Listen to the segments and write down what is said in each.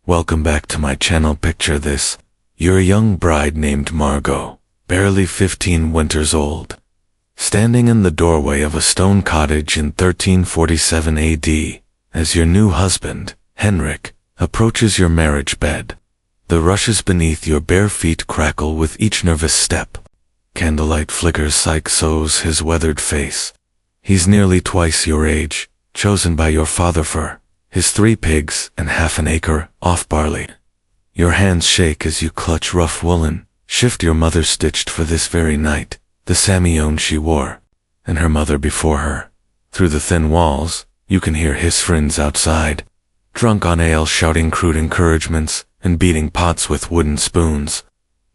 Welcome back to my channel. Picture this. You're a young bride named Margot, barely 15 winters old, standing in the doorway of a stone cottage in 1347 AD, as your new husband, Henrik, approaches your marriage bed. The rushes beneath your bare feet crackle with each nervous step. Candlelight flickers sows his weathered face. He's nearly twice your age, chosen by your father for his 3 pigs and half an acre of barley. Your hands shake as you clutch rough woolen shift your mother stitched for this very night, the samion she wore, and her mother before her. Through the thin walls, you can hear his friends outside, drunk on ale, shouting crude encouragements and beating pots with wooden spoons.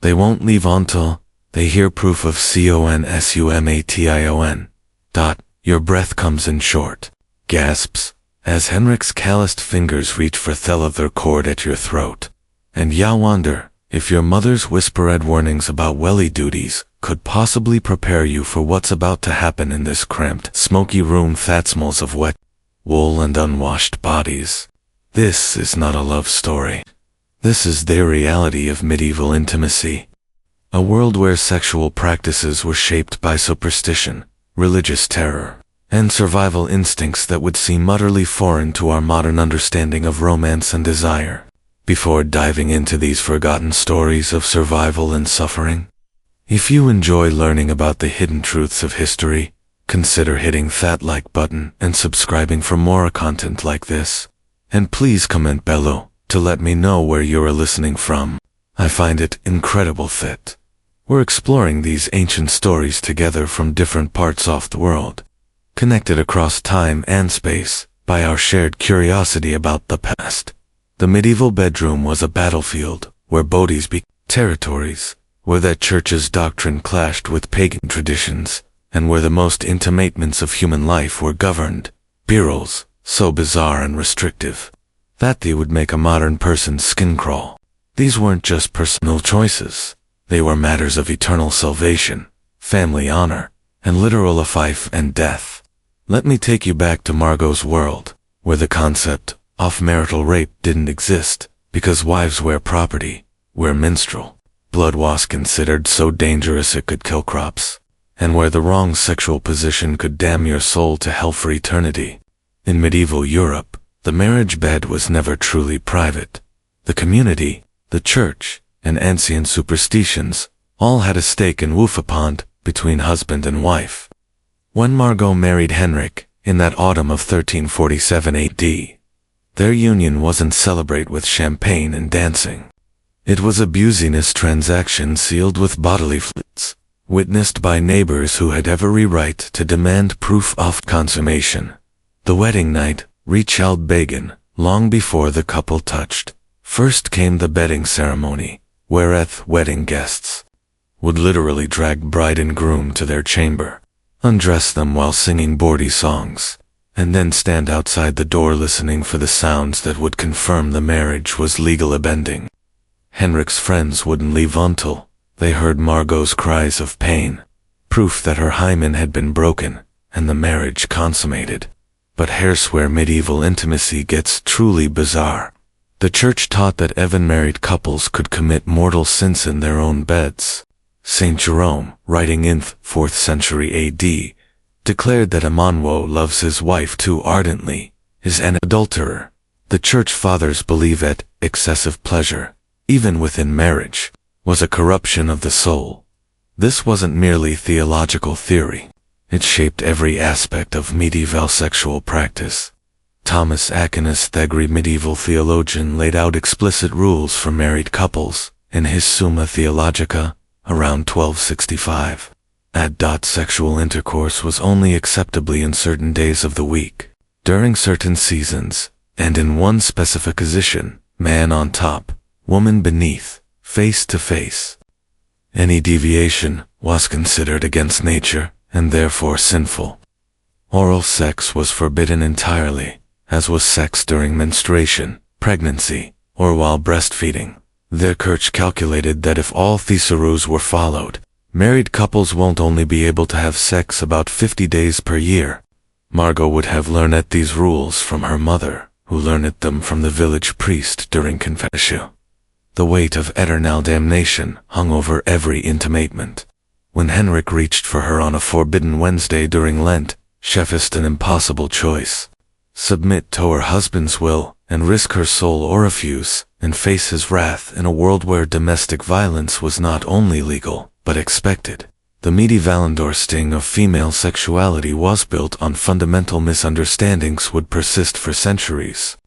They won't leave until they hear proof of consumation. Your breath comes in short gasps as Henrik's calloused fingers reach for the leather cord at your throat. And ya wonder if your mother's whispered warnings about welly duties could possibly prepare you for what's about to happen in this cramped, smoky room that smells of wet wool and unwashed bodies. This is not a love story. This is the reality of medieval intimacy. A world where sexual practices were shaped by superstition, religious terror, and survival instincts that would seem utterly foreign to our modern understanding of romance and desire. Before diving into these forgotten stories of survival and suffering, if you enjoy learning about the hidden truths of history, consider hitting that like button and subscribing for more content like this. And please comment below to let me know where you're listening from. I find it incredible that we're exploring these ancient stories together from different parts of the world, connected across time and space by our shared curiosity about the past. The medieval bedroom was a battlefield where bodies became territories, where the church's doctrine clashed with pagan traditions, and where the most intimate moments of human life were governed by rules so bizarre and restrictive that they would make a modern person's skin crawl. These weren't just personal choices. They were matters of eternal salvation, family honor, and literal life and death. Let me take you back to Margot's world, where the concept of marital rape didn't exist, because wives were property, where menstrual blood was considered so dangerous it could kill crops, and where the wrong sexual position could damn your soul to hell for eternity. In medieval Europe, the marriage bed was never truly private. The community, the church, and ancient superstitions all had a stake in Wolfapond between husband and wife. When Margot married Henrik, in that autumn of 1347 AD, their union wasn't celebrated with champagne and dancing. It was a business transaction sealed with bodily fluids, witnessed by neighbors who had every right to demand proof of consummation. The wedding night reached began long before the couple touched. First came the bedding ceremony, whereat wedding guests would literally drag bride and groom to their chamber, undress them while singing bawdy songs, and then stand outside the door listening for the sounds that would confirm the marriage was legally binding. Henrik's friends wouldn't leave until they heard Margot's cries of pain, proof that her hymen had been broken and the marriage consummated. But here's where medieval intimacy gets truly bizarre. The church taught that even married couples could commit mortal sins in their own beds. Saint Jerome, writing in 4th century AD, declared that a man who loves his wife too ardently is an adulterer. The church fathers believe that excessive pleasure, even within marriage, was a corruption of the soul. This wasn't merely theological theory. It shaped every aspect of medieval sexual practice. Thomas Aquinas, the great medieval theologian, laid out explicit rules for married couples in his Summa Theologica around 1265. Sexual intercourse was only acceptable in certain days of the week, during certain seasons, and in one specific position, man on top, woman beneath, face to face. Any deviation was considered against nature and therefore sinful. Oral sex was forbidden entirely, as was sex during menstruation, pregnancy, or while breastfeeding. The church calculated that if all these rules were followed, married couples won't only be able to have sex about 50 days per year. Margot would have learned these rules from her mother, who learned them from the village priest during confession. The weight of eternal damnation hung over every intimation. When Henrik reached for her on a forbidden Wednesday during Lent, she faced an impossible choice. Submit to her husband's will and risk her soul, or refuse and face his wrath in a world where domestic violence was not only legal, but expected. The medieval understanding of female sexuality was built on fundamental misunderstandings would persist for centuries.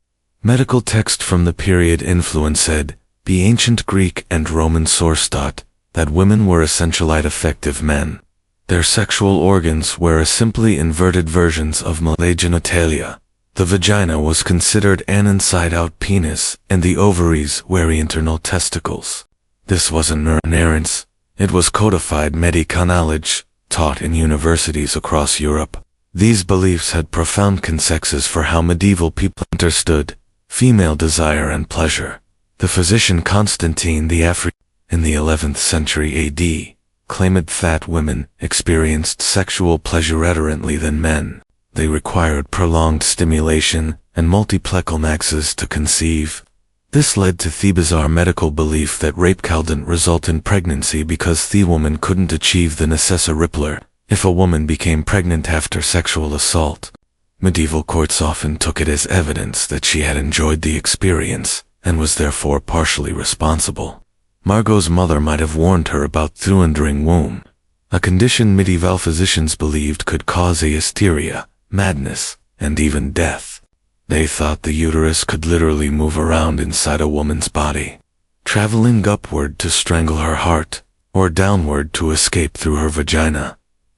Medical text from the period influenced the ancient Greek and Roman source that women were essentially defective men. Their sexual organs were simply inverted versions of male genitalia. The vagina was considered an inside-out penis, and the ovaries were internal testicles. This wasn't ignorance. It was codified medical knowledge, taught in universities across Europe. These beliefs had profound consequences for how medieval people understood female desire and pleasure. The physician Constantine the African, in the 11th century AD, claimed that women experienced sexual pleasure differently than men. They required prolonged stimulation and multiple climaxes to conceive. This led to the bizarre medical belief that rape couldn't result in pregnancy because the woman couldn't achieve the necessary rippler if a woman became pregnant after sexual assault. Medieval courts often took it as evidence that she had enjoyed the experience and was therefore partially responsible. Margot's mother might have warned her about the wandering womb, a condition medieval physicians believed could cause hysteria, madness, and even death. They thought the uterus could literally move around inside a woman's body, traveling upward to strangle her heart, or downward to escape through her vagina.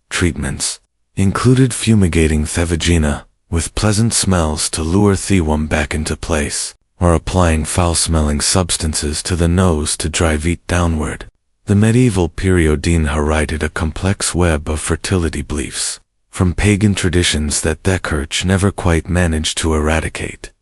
Treatments included fumigating the vagina with pleasant smells to lure the womb back into place, or applying foul-smelling substances to the nose to drive it downward. The medieval period inherited a complex web of fertility beliefs from pagan traditions that the church never quite managed to eradicate.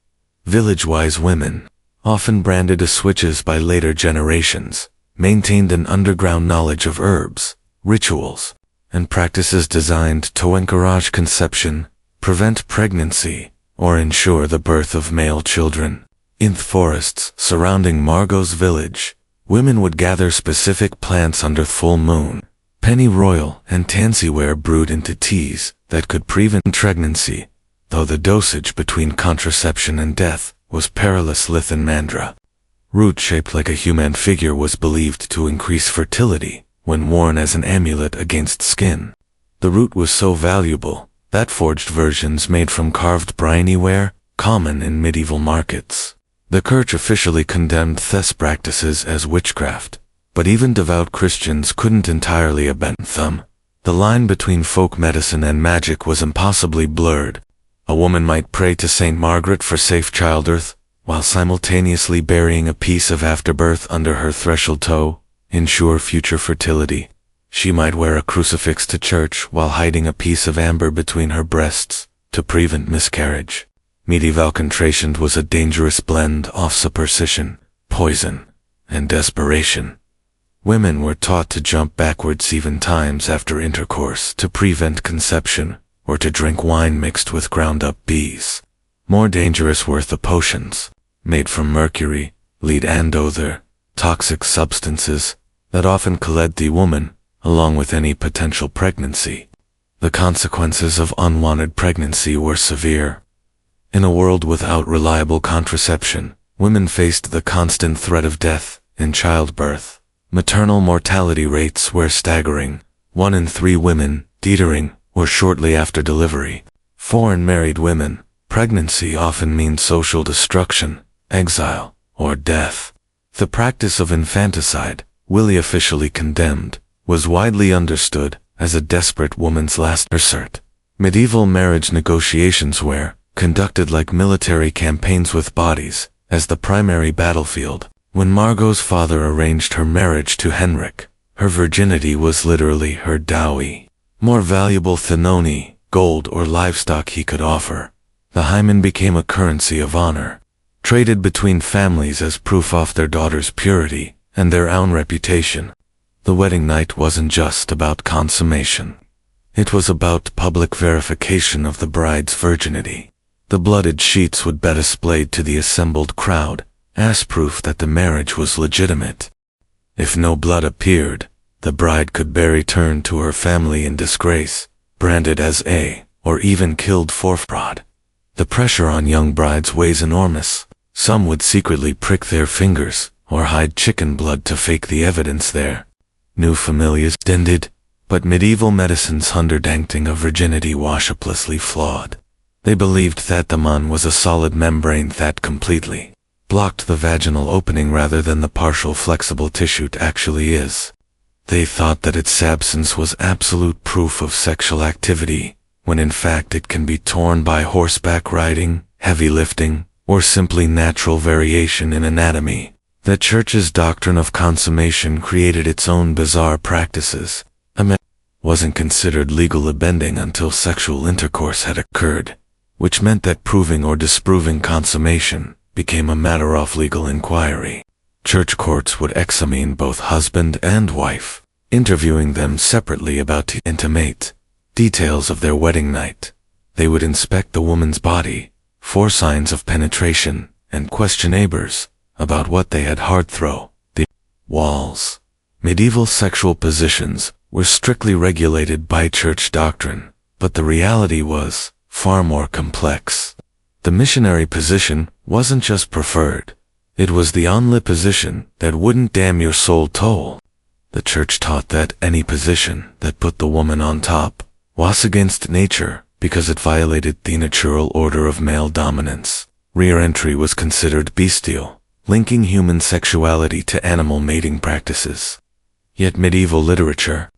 Village-wise women, often branded as witches by later generations, maintained an underground knowledge of herbs, rituals, and practices designed to encourage conception, prevent pregnancy, or ensure the birth of male children. In the forests surrounding Margot's village, women would gather specific plants under full moon. Pennyroyal and tansy were brewed into teas that could prevent pregnancy, though the dosage between contraception and death was perilous. Lithan mandra, root shaped like a human figure, was believed to increase fertility when worn as an amulet against skin. The root was so valuable that forged versions made from carved bryony were common in medieval markets. The church officially condemned these practices as witchcraft, but even devout Christians couldn't entirely abandon them. The line between folk medicine and magic was impossibly blurred. A woman might pray to Saint Margaret for safe childbirth, while simultaneously burying a piece of afterbirth under her threshold to ensure future fertility. She might wear a crucifix to church while hiding a piece of amber between her breasts to prevent miscarriage. Medieval contraception was a dangerous blend of superstition, poison, and desperation. Women were taught to jump backwards 7 times after intercourse to prevent conception, or to drink wine mixed with ground-up bees. More dangerous were the potions, made from mercury, lead and other toxic substances that often killed the woman, along with any potential pregnancy. The consequences of unwanted pregnancy were severe. In a world without reliable contraception, women faced the constant threat of death in childbirth. Maternal mortality rates were staggering. 1 in 3 women died or shortly after delivery. For unmarried women, pregnancy often means social destruction, exile, or death. The practice of infanticide, while officially condemned, was widely understood as a desperate woman's last resort. Medieval marriage negotiations were conducted like military campaigns with bodies as the primary battlefield. When Margot's father arranged her marriage to Henrik, her virginity was literally her dowry, more valuable than any gold or livestock he could offer. The hymen became a currency of honor, traded between families as proof of their daughter's purity and their own reputation. The wedding night wasn't just about consummation. It was about public verification of the bride's virginity. The blooded sheets would be displayed to the assembled crowd, as proof that the marriage was legitimate. If no blood appeared, the bride could be returned to her family in disgrace, branded as or even killed for fraud. The pressure on young brides was enormous. Some would secretly prick their fingers, or hide chicken blood to fake the evidence there. New familias ended, but medieval medicine's understanding of virginity was hopelessly flawed. They believed that the man was a solid membrane that completely blocked the vaginal opening rather than the partial flexible tissue it actually is. They thought that its absence was absolute proof of sexual activity, when in fact it can be torn by horseback riding, heavy lifting, or simply natural variation in anatomy. The Church's doctrine of consummation created its own bizarre practices. A man wasn't considered legal bending until sexual intercourse had occurred, which meant that proving or disproving consummation became a matter of legal inquiry. Church courts would examine both husband and wife, interviewing them separately about the intimate details of their wedding night. They would inspect the woman's body for signs of penetration and question neighbors about what they had heard through the walls. Medieval sexual positions were strictly regulated by church doctrine, but the reality was far more complex. The missionary position wasn't just preferred, it was the only position that wouldn't damn your soul toll. The church taught that any position that put the woman on top was against nature because it violated the natural order of male dominance. Rear entry was considered bestial, linking human sexuality to animal mating practices. Yet medieval literature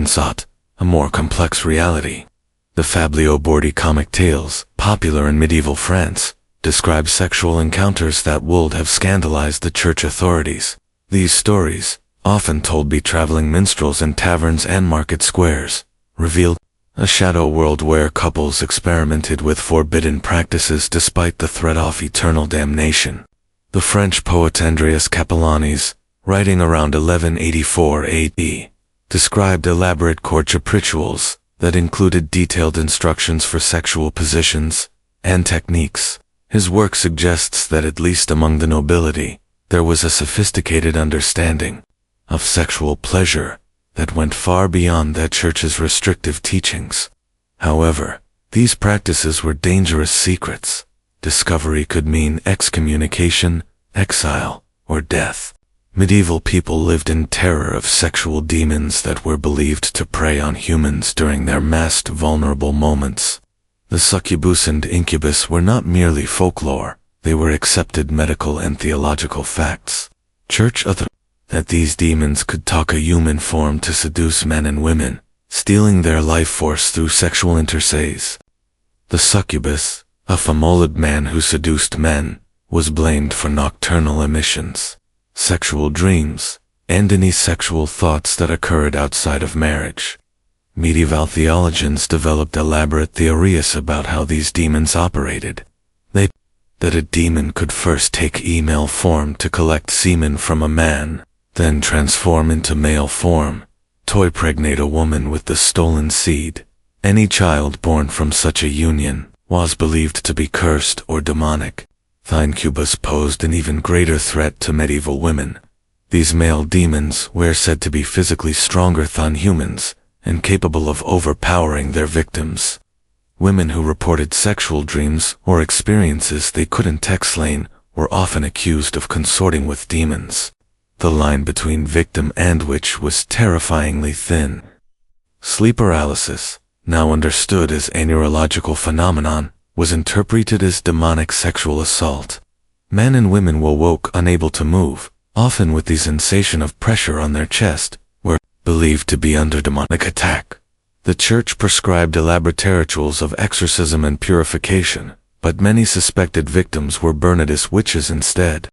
sought a more complex reality. The Fabliaux Bordy comic tales, popular in medieval France, describe sexual encounters that would have scandalized the church authorities. These stories, often told by traveling minstrels in taverns and market squares, revealed a shadow world where couples experimented with forbidden practices despite the threat of eternal damnation. The French poet Andreas Capellan's, writing around 1184 AD, described elaborate courtship rituals that included detailed instructions for sexual positions and techniques. His work suggests that at least among the nobility, there was a sophisticated understanding of sexual pleasure that went far beyond the church's restrictive teachings. However, these practices were dangerous secrets. Discovery could mean excommunication, exile, or death. Medieval people lived in terror of sexual demons that were believed to prey on humans during their most vulnerable moments. The succubus and incubus were not merely folklore, they were accepted medical and theological facts. Church authorities that these demons could talk a human form to seduce men and women, stealing their life force through sexual intercourse. The succubus, a femolid man who seduced men, was blamed for nocturnal emissions, sexual dreams, and any sexual thoughts that occurred outside of marriage. Medieval theologians developed elaborate theories about how these demons operated. They that a demon could first take female form to collect semen from a man, then transform into male form, to impregnate a woman with the stolen seed. Any child born from such a union was believed to be cursed or demonic. The incubus posed an even greater threat to medieval women. These male demons were said to be physically stronger than humans, and capable of overpowering their victims. Women who reported sexual dreams or experiences they couldn't explain were often accused of consorting with demons. The line between victim and witch was terrifyingly thin. Sleep paralysis, now understood as a neurological phenomenon, was interpreted as demonic sexual assault. Men and women were woke unable to move, often with the sensation of pressure on their chest, were believed to be under demonic attack. The church prescribed elaborate rituals of exorcism and purification, but many suspected victims were burned as witches instead.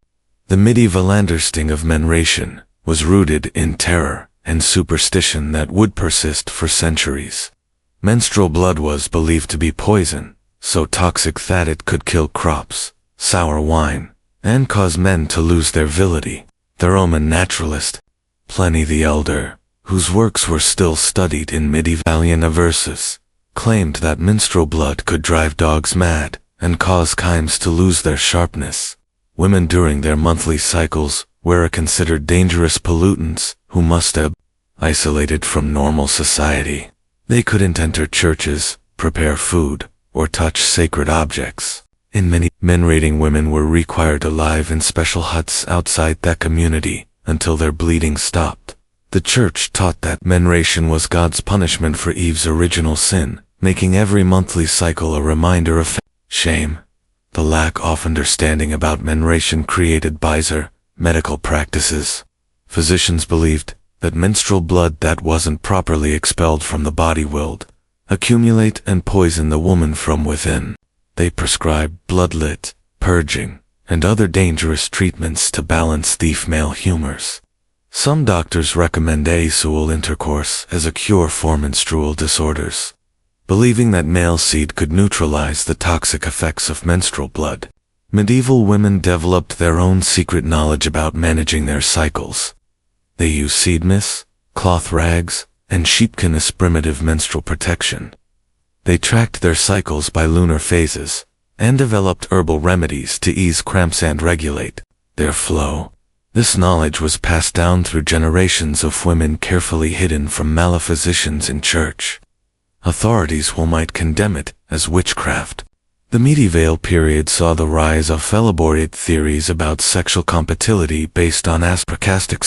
The medieval understanding of narration was rooted in terror and superstition that would persist for centuries. Menstrual blood was believed to be poison, so toxic that it could kill crops, sour wine, and cause men to lose their virility. The Roman naturalist, Pliny the Elder, whose works were still studied in medieval verses, claimed that menstrual blood could drive dogs mad, and cause chymes to lose their sharpness. Women during their monthly cycles were considered dangerous pollutants who must be isolated from normal society. They couldn't enter churches, prepare food, or touch sacred objects. In many menstruating women were required to live in special huts outside that community until their bleeding stopped. The church taught that menstruation was God's punishment for Eve's original sin, making every monthly cycle a reminder of shame. The lack of understanding about menstruation created bizarre medical practices. Physicians believed that menstrual blood that wasn't properly expelled from the body would accumulate and poison the woman from within. They prescribed bloodlet, purging, and other dangerous treatments to balance the female humors. Some doctors recommend asexual intercourse as a cure for menstrual disorders, believing that male seed could neutralize the toxic effects of menstrual blood. Medieval women developed their own secret knowledge about managing their cycles. They used seed mist, cloth rags, and sheepskin as primitive menstrual protection. They tracked their cycles by lunar phases, and developed herbal remedies to ease cramps and regulate their flow. This knowledge was passed down through generations of women, carefully hidden from malephysicians in church. Authorities might condemn it as witchcraft. The medieval period saw the rise of elaborate theories about sexual compatibility based on astrocastic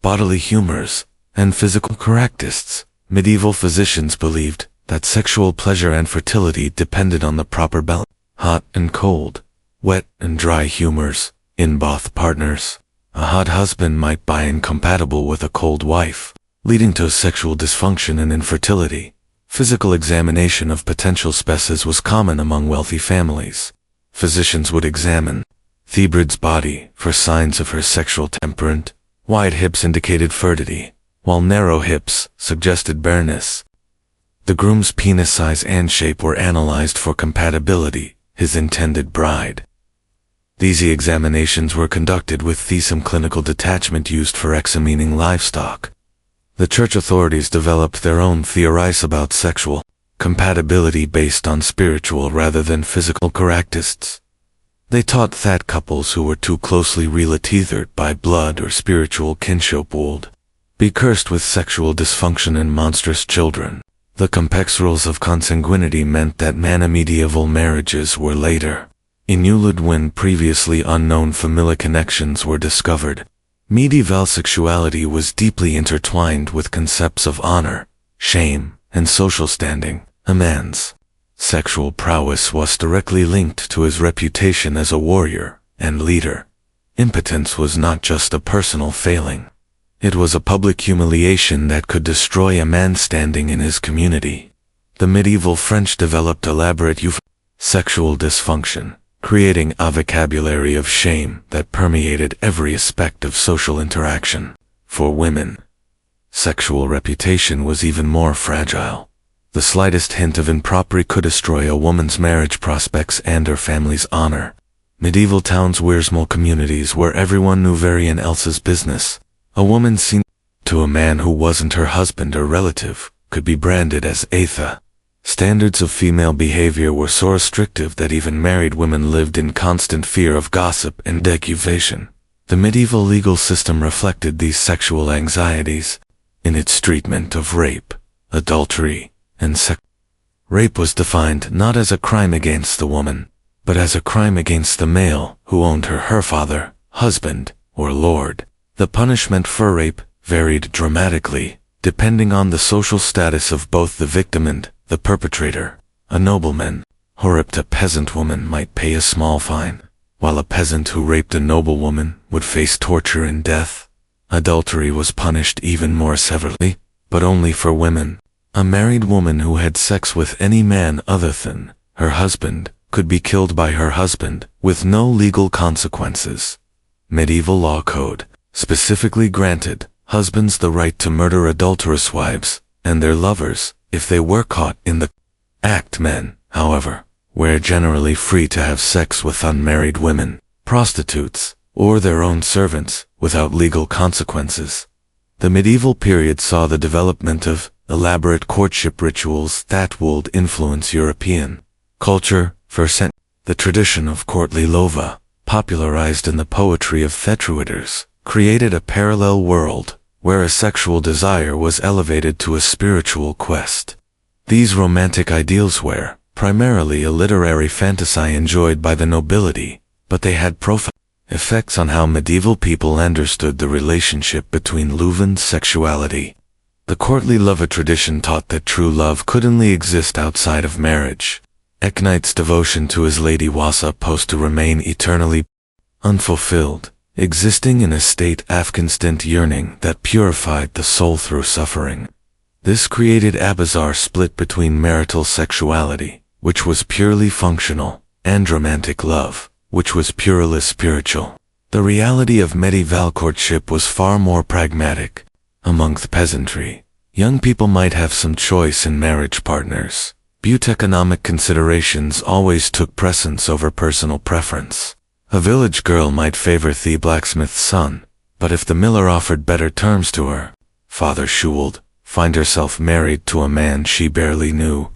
bodily humors, and physical characteristics. Medieval physicians believed that sexual pleasure and fertility depended on the proper balance, hot and cold, wet and dry humors, in both partners. A hot husband might be incompatible with a cold wife, leading to sexual dysfunction and infertility. Physical examination of potential spouses was common among wealthy families. Physicians would examine the bride's body for signs of her sexual temperament. Wide hips indicated fertility, while narrow hips suggested barrenness. The groom's penis size and shape were analyzed for compatibility, his intended bride. These examinations were conducted with some clinical detachment used for examining livestock. The church authorities developed their own theories about sexual compatibility based on spiritual rather than physical characteristics. They taught that couples who were too closely related by blood or spiritual kinship would be cursed with sexual dysfunction and monstrous children. The complex rules of consanguinity meant that medieval marriages were later annulled when previously unknown familial connections were discovered. Medieval sexuality was deeply intertwined with concepts of honor, shame, and social standing. A man's sexual prowess was directly linked to his reputation as a warrior and leader. Impotence was not just a personal failing. It was a public humiliation that could destroy a man's standing in his community. The medieval French developed elaborate sexual dysfunction, creating a vocabulary of shame that permeated every aspect of social interaction. For women, sexual reputation was even more fragile. The slightest hint of impropriety could destroy a woman's marriage prospects and her family's honor. Medieval towns were small communities where everyone knew everyone else's business. A woman seen to a man who wasn't her husband or relative could be branded as Atha. Standards of female behavior were so restrictive that even married women lived in constant fear of gossip and accusation. The medieval legal system reflected these sexual anxieties in its treatment of rape, adultery, and sex. Rape was defined not as a crime against the woman, but as a crime against the male who owned her father, husband, or lord. The punishment for rape varied dramatically, depending on the social status of both the victim and the perpetrator. A nobleman who raped a peasant woman might pay a small fine, while a peasant who raped a noblewoman would face torture and death. Adultery was punished even more severely, but only for women. A married woman who had sex with any man other than her husband could be killed by her husband with no legal consequences. Medieval law code specifically granted husbands the right to murder adulterous wives and their lovers if they were caught in the act. Men, however, were generally free to have sex with unmarried women, prostitutes, or their own servants without legal consequences. The medieval period saw the development of elaborate courtship rituals that would influence European culture for centuries. The tradition of courtly lova, popularized in the poetry of Thestruiders, created a parallel world where a sexual desire was elevated to a spiritual quest. These romantic ideals were primarily a literary fantasy enjoyed by the nobility, but they had profound effects on how medieval people understood the relationship between love and sexuality. The courtly lova tradition taught that true love could only exist outside of marriage. Eknight's devotion to his lady was supposed to remain eternally unfulfilled, existing in a state of constant yearning that purified the soul through suffering. This created a bizarre split between marital sexuality, which was purely functional, and romantic love, which was purely spiritual. The reality of medieval courtship was far more pragmatic. Among the peasantry, young people might have some choice in marriage partners, but economic considerations always took precedence over personal preference. A village girl might favor the blacksmith's son, but if the miller offered better terms to her, father she would find herself married to a man she barely knew.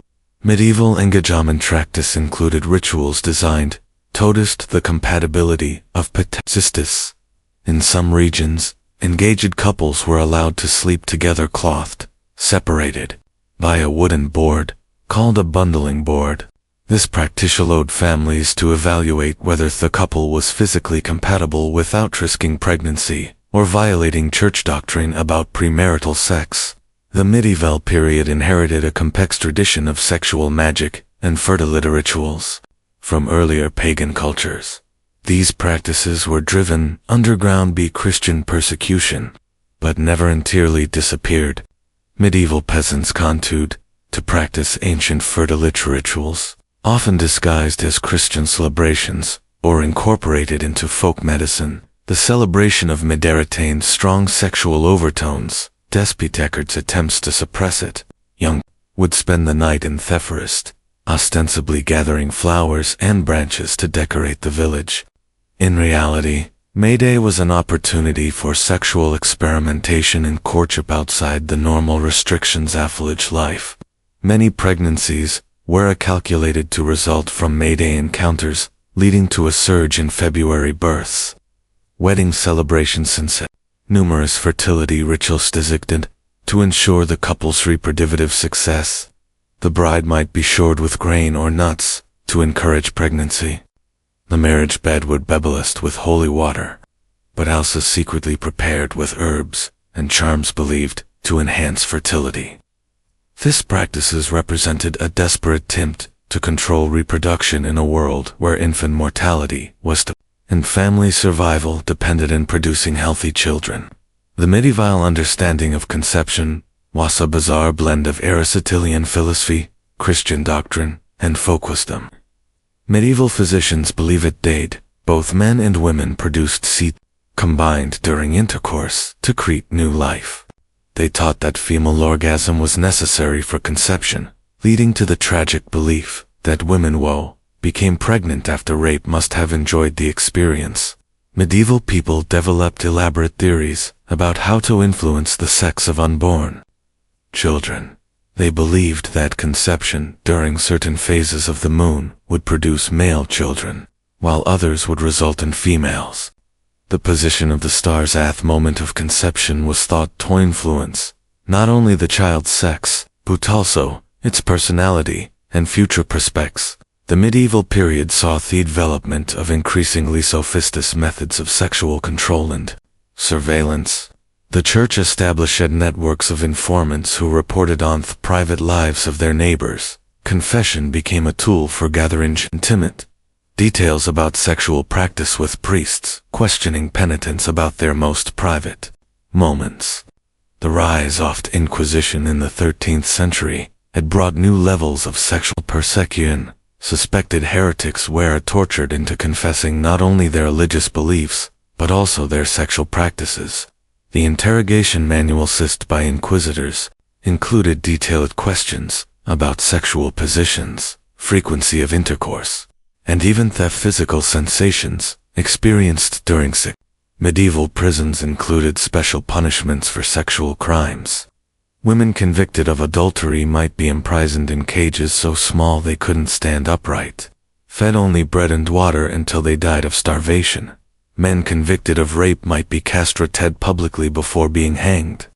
Medieval engagement practice included rituals designed to test the compatibility of sisters. In some regions, engaged couples were allowed to sleep together clothed, separated by a wooden board, called a bundling board. This practice allowed families to evaluate whether the couple was physically compatible without risking pregnancy or violating church doctrine about premarital sex. The medieval period inherited a complex tradition of sexual magic and fertility rituals from earlier pagan cultures. These practices were driven underground by Christian persecution, but never entirely disappeared. Medieval peasants continued to practice ancient fertility rituals, often disguised as Christian celebrations or incorporated into folk medicine. The celebration of Mid retained strong sexual overtones, despite Eckhart's attempts to suppress it. Young would spend the night in the forest, ostensibly gathering flowers and branches to decorate the village. In reality, May Day was an opportunity for sexual experimentation and courtship outside the normal restrictions of village life. Many pregnancies were calculated to result from May Day encounters, leading to a surge in February births. Wedding celebrations since numerous fertility rituals designed to ensure the couple's reproductive success. The bride might be showered with grain or nuts to encourage pregnancy. The marriage bed would be blessed with holy water, but also secretly prepared with herbs and charms believed to enhance fertility. These practices represented a desperate attempt to control reproduction in a world where infant mortality was and family survival depended on producing healthy children. The medieval understanding of conception was a bizarre blend of Aristotelian philosophy, Christian doctrine, and folk wisdom. Medieval physicians believed that both men and women produced seed combined during intercourse to create new life. They taught that female orgasm was necessary for conception, leading to the tragic belief that women who became pregnant after rape must have enjoyed the experience. Medieval people developed elaborate theories about how to influence the sex of unborn children. They believed that conception during certain phases of the moon would produce male children, while others would result in females. The position of the stars at the moment of conception was thought to influence not only the child's sex, but also its personality and future prospects. The medieval period saw the development of increasingly sophisticated methods of sexual control and surveillance. The church established networks of informants who reported on the private lives of their neighbors. Confession became a tool for gathering intimate details about sexual practice with priests, questioning penitents about their most private moments. The rise of the Inquisition in the 13th century had brought new levels of sexual persecution. Suspected heretics were tortured into confessing not only their religious beliefs, but also their sexual practices. The interrogation manual assisted by inquisitors included detailed questions about sexual positions, frequency of intercourse, and even the physical sensations experienced during sex. Medieval prisons included special punishments for sexual crimes. Women convicted of adultery might be imprisoned in cages so small they couldn't stand upright. fed only bread and water until they died of starvation. Men convicted of rape might be castrated publicly before being hanged.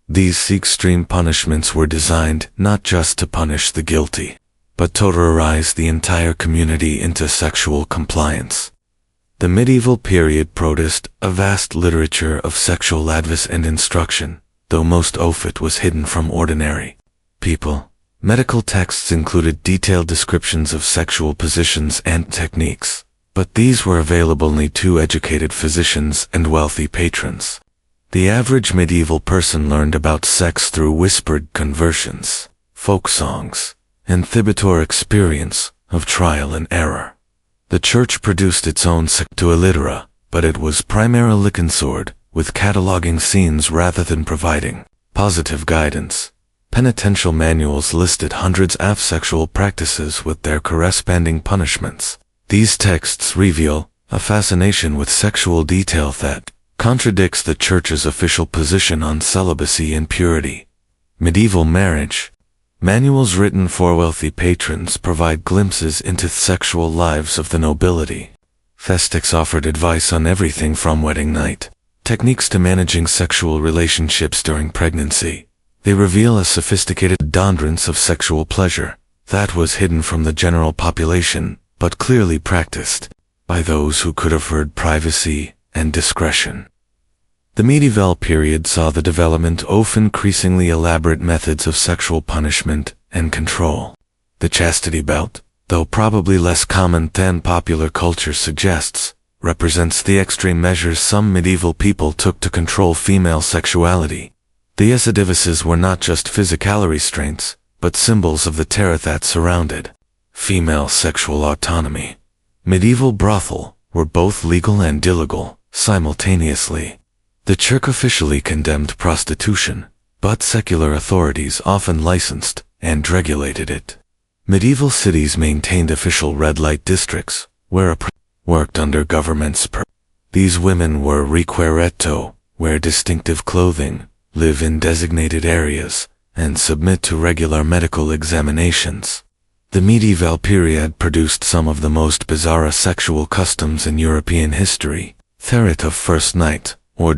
These extreme punishments were designed not just to punish the guilty, but to terrorize the entire community into sexual compliance. The medieval period produced a vast literature of sexual advice and instruction, though most of it was hidden from ordinary people. Medical texts included detailed descriptions of sexual positions and techniques, but these were available only to educated physicians and wealthy patrons. The average medieval person learned about sex through whispered conversions, folk songs, and thibauteur experience of trial and error. The church produced its own sectu illitera, but it was primarily concerned with cataloging scenes rather than providing positive guidance. Penitential manuals listed hundreds of sexual practices with their corresponding punishments. These texts reveal a fascination with sexual detail that contradicts the church's official position on celibacy and purity. Medieval marriage. Manuals written for wealthy patrons provide glimpses into the sexual lives of the nobility. Festics offered advice on everything from wedding night techniques to managing sexual relationships during pregnancy. They reveal a sophisticated doctrines of sexual pleasure that was hidden from the general population, but clearly practiced by those who could afford privacy and discretion. The medieval period saw the development of increasingly elaborate methods of sexual punishment and control. The chastity belt, though probably less common than popular culture suggests, represents the extreme measures some medieval people took to control female sexuality. The sedivices were not just physical restraints, but symbols of the terror that surrounded female sexual autonomy. Medieval brothel were both legal and illegal simultaneously. The church officially condemned prostitution, but secular authorities often licensed and regulated it. Medieval cities maintained official red light districts, where a worked under government's These women were requerito, wear distinctive clothing, live in designated areas, and submit to regular medical examinations. The medieval period produced some of the most bizarre sexual customs in European history. Threat of first night, or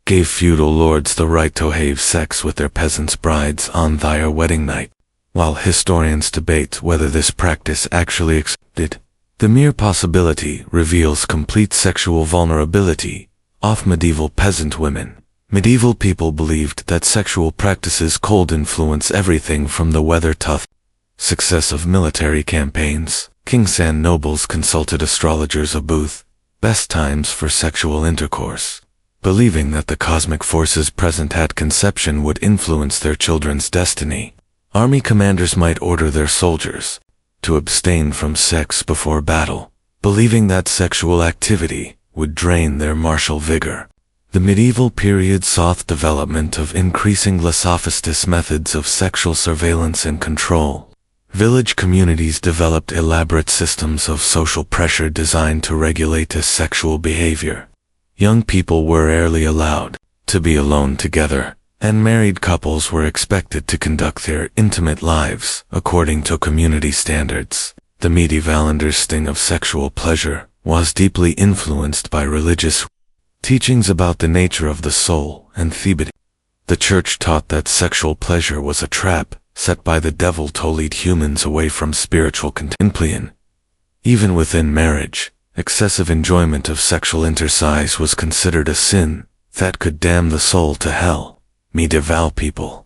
gave feudal lords the right to have sex with their peasants' brides on their wedding night. While historians debate whether this practice actually existed, the mere possibility reveals complete sexual vulnerability of medieval peasant women. Medieval people believed that sexual practices could influence everything from the weather to success of military campaigns. Kings and nobles consulted astrologers about best times for sexual intercourse, believing that the cosmic forces present at conception would influence their children's destiny. Army commanders might order their soldiers to abstain from sex before battle, believing that sexual activity would drain their martial vigor. The medieval period saw the development of increasingly sophisticated methods of sexual surveillance and control. Village communities developed elaborate systems of social pressure designed to regulate this sexual behavior. Young people were rarely allowed to be alone together, and married couples were expected to conduct their intimate lives according to community standards. The medieval understanding of sexual pleasure was deeply influenced by religious teachings about the nature of the soul and thebity. The church taught that sexual pleasure was a trap set by the devil to lead humans away from spiritual contemplation. Even within marriage, excessive enjoyment of sexual exercise was considered a sin that could damn the soul to hell. Medieval people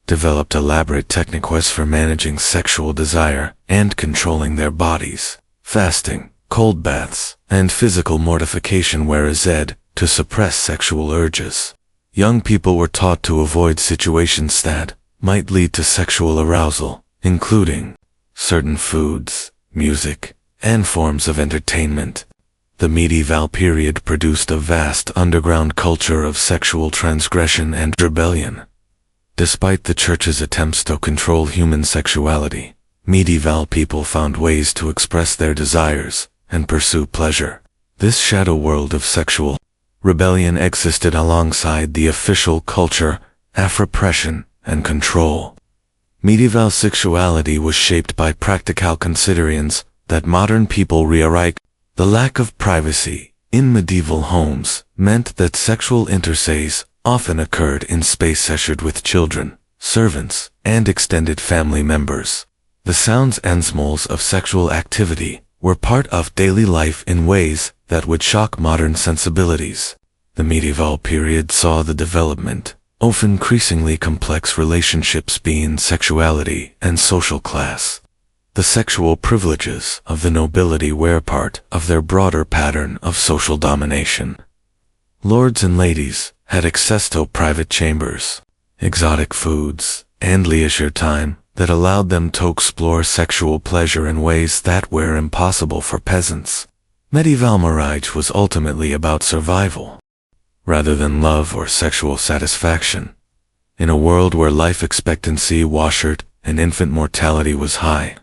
developed elaborate techniques for managing sexual desire and controlling their bodies. Fasting, cold baths, and physical mortification were used to suppress sexual urges. Young people were taught to avoid situations that might lead to sexual arousal, including certain foods, music, and forms of entertainment. The medieval period produced a vast underground culture of sexual transgression and rebellion. Despite the church's attempts to control human sexuality, medieval people found ways to express their desires and pursue pleasure. This shadow world of sexual rebellion existed alongside the official culture of repression and control. Medieval sexuality was shaped by practical considerations that modern people realize. The lack of privacy in medieval homes meant that sexual intercourse often occurred in space shared with children, servants, and extended family members. The sounds and smells of sexual activity were part of daily life in ways that would shock modern sensibilities. The medieval period saw the development of increasingly complex relationships between sexuality and social class. The sexual privileges of the nobility were part of their broader pattern of social domination. Lords and ladies had access to private chambers, exotic foods, and leisure time that allowed them to explore sexual pleasure in ways that were impossible for peasants. Medieval marriage was ultimately about survival, rather than love or sexual satisfaction. In a world where life expectancy was short and infant mortality was high,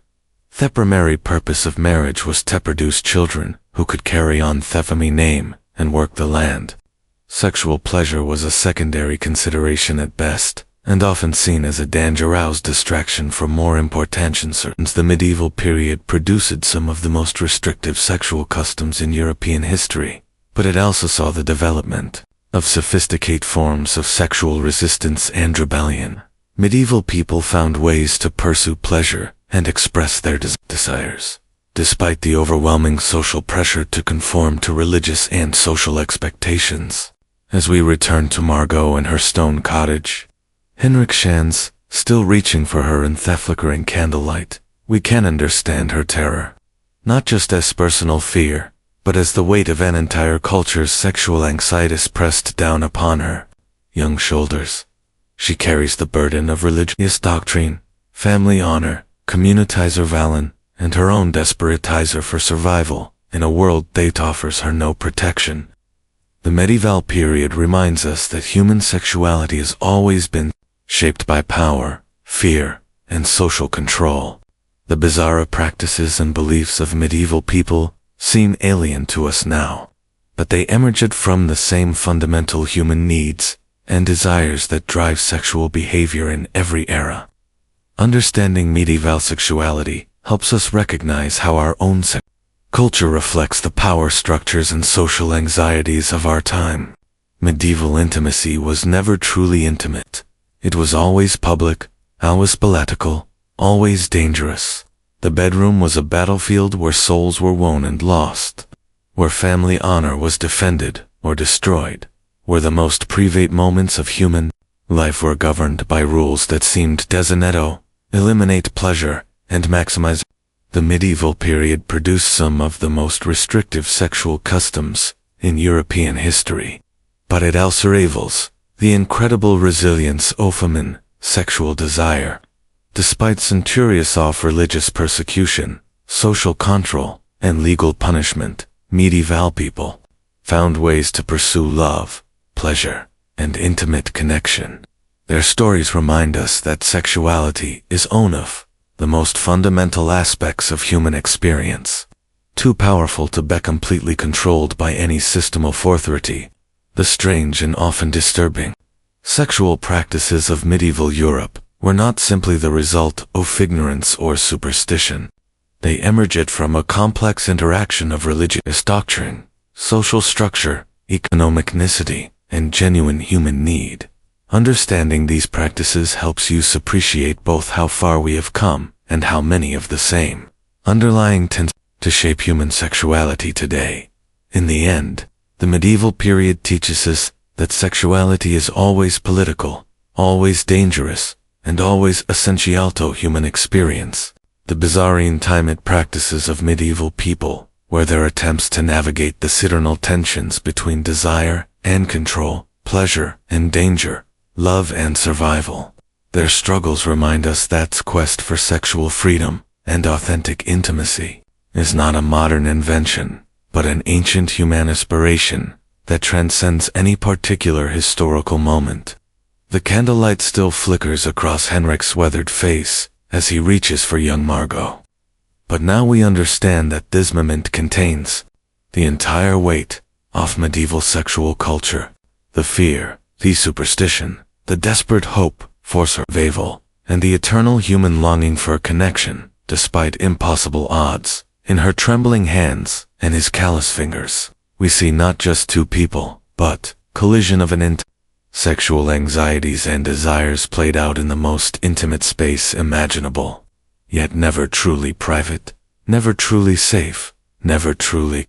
the primary purpose of marriage was to produce children who could carry on the family name and work the land. Sexual pleasure was a secondary consideration at best, and often seen as a dangerous distraction from more important concerns. The medieval period produced some of the most restrictive sexual customs in European history, but it also saw the development of sophisticated forms of sexual resistance and rebellion. Medieval people found ways to pursue pleasure and express their desires, despite the overwhelming social pressure to conform to religious and social expectations. As we return to Margot and her stone cottage, Henrik Schanz, still reaching for her in the flickering candlelight, we can understand her terror, not just as personal fear, but as the weight of an entire culture's sexual anxiety pressed down upon her young shoulders. She carries the burden of religious doctrine, family honor, communitizer valin, and her own desperate desire for survival in a world that offers her no protection. The medieval period reminds us that human sexuality has always been shaped by power, fear, and social control. The bizarre practices and beliefs of medieval people seem alien to us now, but they emerged from the same fundamental human needs and desires that drive sexual behavior in every era. Understanding medieval sexuality helps us recognize how our own culture reflects the power structures and social anxieties of our time. Medieval intimacy was never truly intimate. It was always public, always political, always dangerous. The bedroom was a battlefield where souls were won and lost, where family honor was defended or destroyed, where the most private moments of human life were governed by rules that seemed designed to eliminate pleasure and maximize. The medieval period produced some of the most restrictive sexual customs in European history, but it also reveals the incredible resilience of human sexual desire. Despite centuries of religious persecution, social control, and legal punishment, medieval people found ways to pursue love, pleasure, and intimate connection. Their stories remind us that sexuality is one of the most fundamental aspects of human experience, too powerful to be completely controlled by any system of authority. The strange and often disturbing sexual practices of medieval Europe were not simply the result of ignorance or superstition. They emerged from a complex interaction of religious doctrine, social structure, economic necessity, and genuine human need. Understanding these practices helps you appreciate both how far we have come and how many of the same underlying tendencies to shape human sexuality today. In the end, the medieval period teaches us that sexuality is always political, always dangerous, and always essential to human experience. The bizarre and intimate practices of medieval people were their attempts to navigate the eternal tensions between desire and control, pleasure and danger, love and survival. Their struggles remind us that quest for sexual freedom and authentic intimacy is not a modern invention, but an ancient human aspiration that transcends any particular historical moment. The candlelight still flickers across Henrik's weathered face as he reaches for young Margot. But now we understand that this moment contains the entire weight of medieval sexual culture, the fear, the superstition, the desperate hope for survival, and the eternal human longing for connection, despite impossible odds. In her trembling hands and his callous fingers, we see not just two people, but collision of an sexual anxieties and desires played out in the most intimate space imaginable, yet never truly private, never truly safe, never truly